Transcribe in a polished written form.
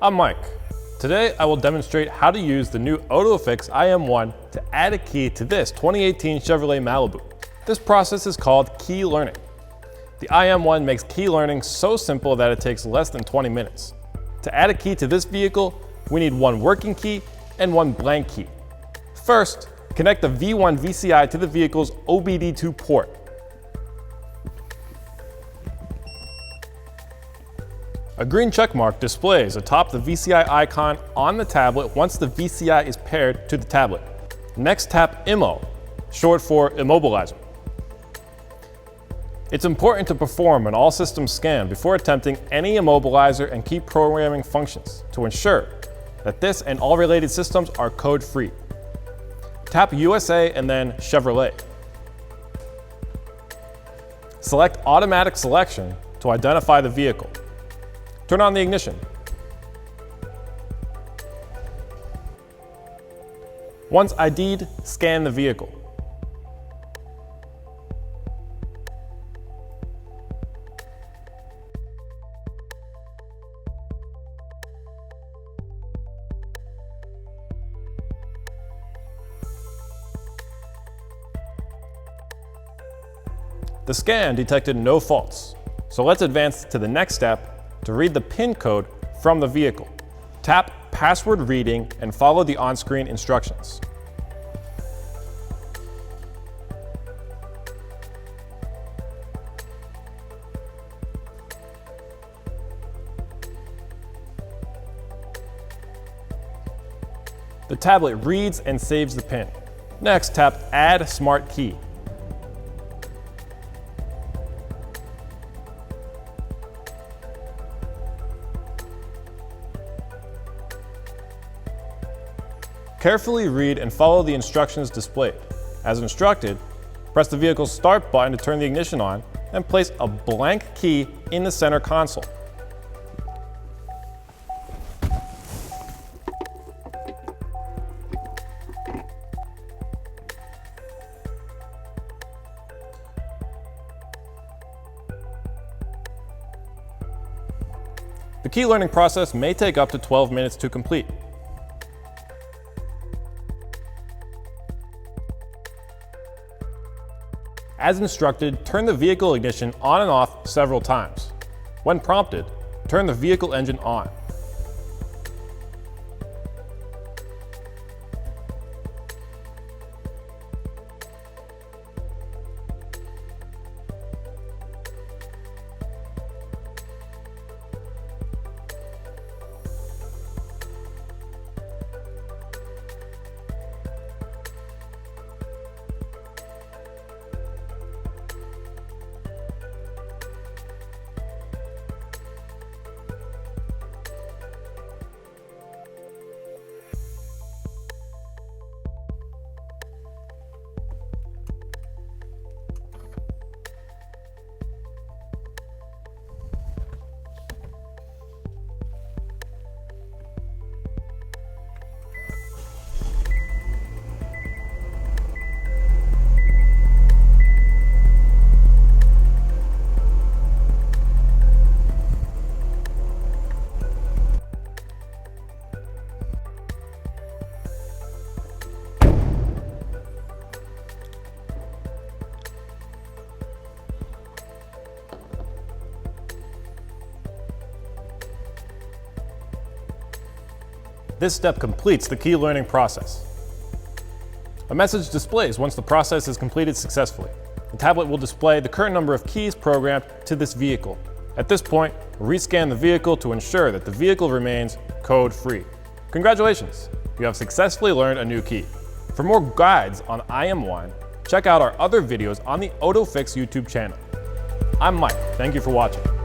I'm Mike. Today I will demonstrate how to use the new OTOFIX IM1 to add a key to this 2018 Chevrolet Malibu. This process is called key learning. The IM1 makes key learning so simple that it takes less than 20 minutes. To add a key to this vehicle, we need one working key and one blank key. First, connect the V1 VCI to the vehicle's OBD2 port. A green checkmark displays atop the VCI icon on the tablet once the VCI is paired to the tablet. Next, tap IMMO, short for immobilizer. It's important to perform an all-system scan before attempting any immobilizer and key programming functions to ensure that this and all related systems are code-free. Tap USA and then Chevrolet. Select Automatic Selection to identify the vehicle. Turn on the ignition. Once ID'd, scan the vehicle. The scan detected no faults, so let's advance to the next step to read the PIN code from the vehicle. Tap Password Reading and follow the on-screen instructions. The tablet reads and saves the PIN. Next, tap Add Smart Key. Carefully read and follow the instructions displayed. As instructed, press the vehicle's start button to turn the ignition on and place a blank key in the center console. The key learning process may take up to 12 minutes to complete. As instructed, turn the vehicle ignition on and off several times. When prompted, turn the vehicle engine on. This step completes the key learning process. A message displays once the process is completed successfully. The tablet will display the current number of keys programmed to this vehicle. At this point, rescan the vehicle to ensure that the vehicle remains code-free. Congratulations, you have successfully learned a new key. For more guides on IM1, check out our other videos on the OTOFIX YouTube channel. I'm Mike, thank you for watching.